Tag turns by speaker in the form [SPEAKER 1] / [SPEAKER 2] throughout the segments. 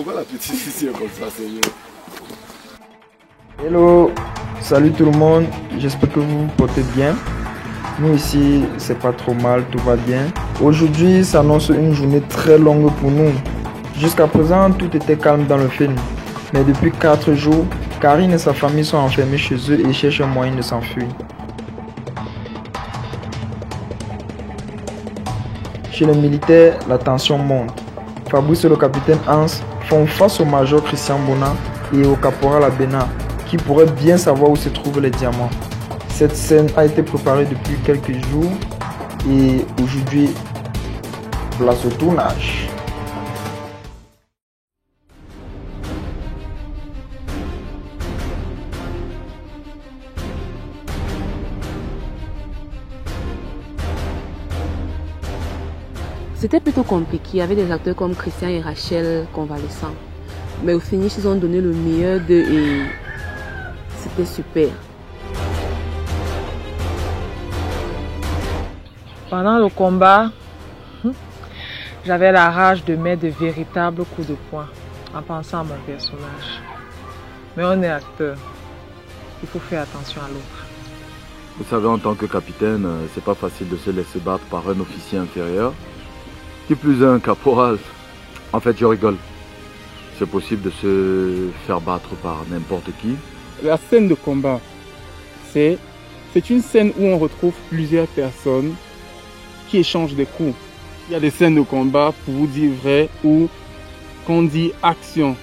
[SPEAKER 1] Pourquoi la petite ici est comme ça, sérieux?
[SPEAKER 2] Hello, salut tout le monde, j'espère que vous vous portez bien. Nous ici, c'est pas trop mal, tout va bien. Aujourd'hui s'annonce une journée très longue pour nous. Jusqu'à présent, tout était calme dans le film. Mais depuis 4 jours, Karine et sa famille sont enfermés chez eux et cherchent un moyen de s'enfuir. Chez les militaires, la tension monte. Fabrice et le capitaine Hans font face au major Christian Bona et au caporal Abena, qui pourraient bien savoir où se trouvent les diamants. Cette scène a été préparée depuis quelques jours et aujourd'hui, place au tournage.
[SPEAKER 3] C'était plutôt compliqué, il y avait des acteurs comme Christian et Rachel convalescents. Mais au finish, ils ont donné le meilleur d'eux et c'était super.
[SPEAKER 4] Pendant le combat, j'avais la rage de mettre de véritables coups de poing en pensant à mon personnage. Mais on est acteur, il faut faire attention à l'autre.
[SPEAKER 1] Vous savez, en tant que capitaine, c'est pas facile de se laisser battre par un officier inférieur. Qui plus est un caporal. En fait, je rigole. C'est possible de se faire battre par n'importe qui.
[SPEAKER 5] La scène de combat, c'est une scène où on retrouve plusieurs personnes qui échangent des coups. Il y a des scènes de combat, pour vous dire vrai, où quand on dit action,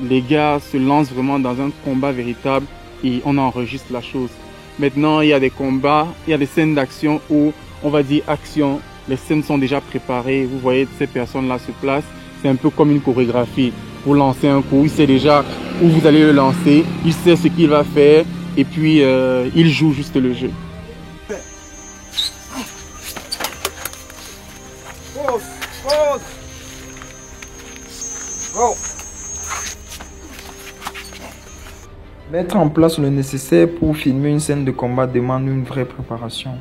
[SPEAKER 5] les gars se lancent vraiment dans un combat véritable et on enregistre la chose. Maintenant, il y a des combats, il y a des scènes d'action où on va dire action. Les scènes sont déjà préparées, vous voyez ces personnes-là se placent. C'est un peu comme une chorégraphie. Vous lancez un coup, il sait déjà où vous allez le lancer, il sait ce qu'il va faire et puis il joue juste le jeu.
[SPEAKER 2] Mettre en place le nécessaire pour filmer une scène de combat demande une vraie préparation.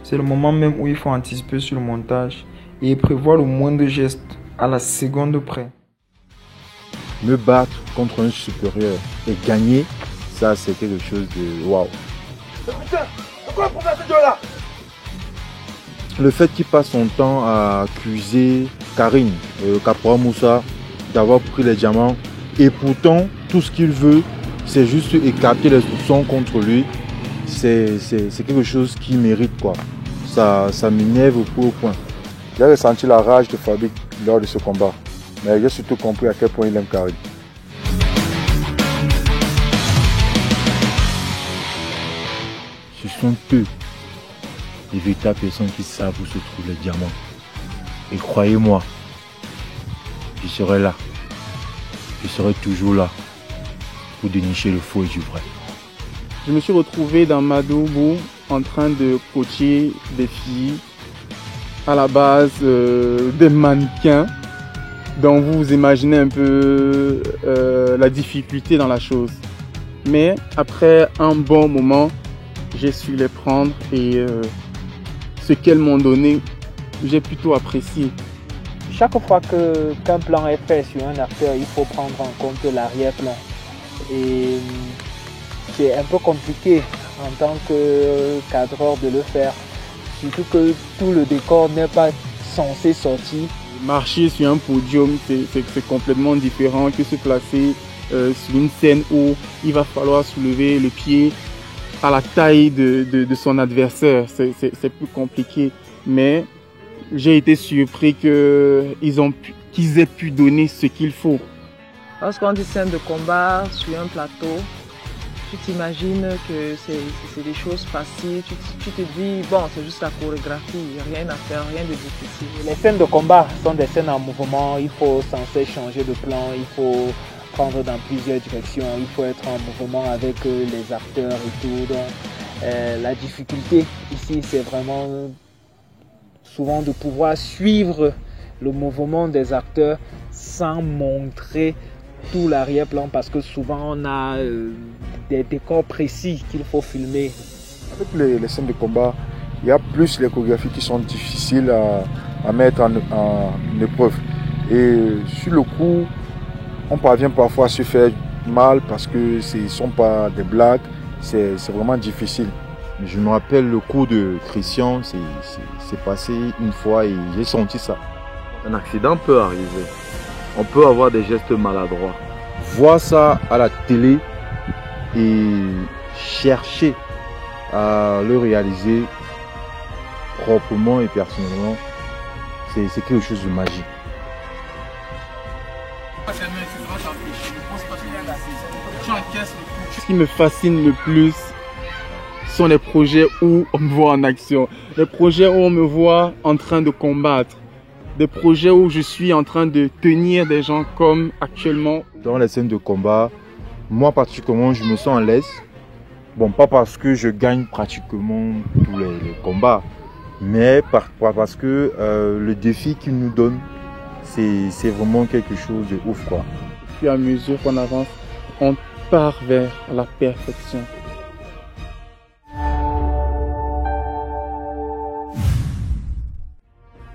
[SPEAKER 2] C'est le moment même où il faut anticiper sur le montage et prévoir le moindre geste à la seconde près.
[SPEAKER 6] Me battre contre un supérieur et gagner, ça c'est quelque chose de waouh.
[SPEAKER 7] Putain, pourquoi le problème ce là?
[SPEAKER 6] Le fait qu'il passe son temps à accuser Karine, Caporal Moussa, d'avoir pris les diamants et pourtant tout ce qu'il veut c'est juste écarter les soupçons contre lui, c'est quelque chose qui mérite quoi. Ça m'énerve au plus haut point.
[SPEAKER 8] J'ai ressenti la rage de Fabrice lors de ce combat, mais j'ai surtout compris à quel point il aime Karine.
[SPEAKER 6] Ce sont eux, les véritables personnes qui savent où se trouvent les diamants. Et croyez-moi, je serai là. Je serai toujours là pour dénicher le faux et du vrai.
[SPEAKER 5] Je me suis retrouvé dans Madougou en train de coacher des filles, à la base des mannequins. Donc vous imaginez un peu la difficulté dans la chose. Mais après un bon moment, j'ai su les prendre et ce qu'elles m'ont donné, j'ai plutôt apprécié.
[SPEAKER 9] Chaque fois qu'un plan est fait sur un acteur, il faut prendre en compte l'arrière-plan. Et c'est un peu compliqué en tant que cadreur de le faire. Surtout que tout le décor n'est pas censé sortir.
[SPEAKER 5] Marcher sur un podium, c'est complètement différent que se placer sur une scène où il va falloir soulever le pied à la taille de son adversaire. C'est plus compliqué. Mais j'ai été surpris qu'ils aient pu donner ce qu'il faut.
[SPEAKER 4] Lorsqu'on dit scène de combat sur un plateau, tu t'imagines que c'est des choses faciles, tu te dis, bon, c'est juste la chorégraphie, rien à faire, rien de difficile.
[SPEAKER 9] Les scènes de combat sont des scènes en mouvement, il faut sans cesse changer de plan, il faut prendre dans plusieurs directions, il faut être en mouvement avec les acteurs et tout. Donc, la difficulté ici, c'est vraiment souvent de pouvoir suivre le mouvement des acteurs sans montrer tout l'arrière-plan parce que souvent on a des décors précis qu'il faut filmer.
[SPEAKER 8] Avec les scènes de combat, il y a plus les chorégraphies qui sont difficiles à mettre en épreuve. Et sur le coup, On parvient parfois à se faire mal parce que ce ne sont pas des blagues, c'est vraiment difficile.
[SPEAKER 6] Je me rappelle le coup de Christian, c'est passé une fois et j'ai senti ça.
[SPEAKER 1] Un accident peut arriver. On peut avoir des gestes maladroits.
[SPEAKER 6] Voir ça à la télé et chercher à le réaliser proprement et personnellement, c'est quelque chose de magique.
[SPEAKER 5] Ce qui me fascine le plus sont les projets où on me voit en action, les projets où on me voit en train de combattre, des projets où je suis en train de tenir des gens comme actuellement.
[SPEAKER 6] Dans les scènes de combat, moi particulièrement, je me sens à l'aise. Bon, pas parce que je gagne pratiquement tous les combats, mais parce que le défi qu'ils nous donnent, c'est vraiment quelque chose de ouf, quoi.
[SPEAKER 5] Puis à mesure qu'on avance, on part vers la perfection.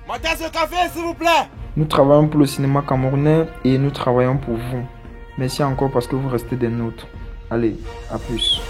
[SPEAKER 7] Ma tasse de café, s'il vous plaît.
[SPEAKER 2] Nous travaillons pour le cinéma camerounais et nous travaillons pour vous. Merci encore parce que vous restez des nôtres. Allez, à plus.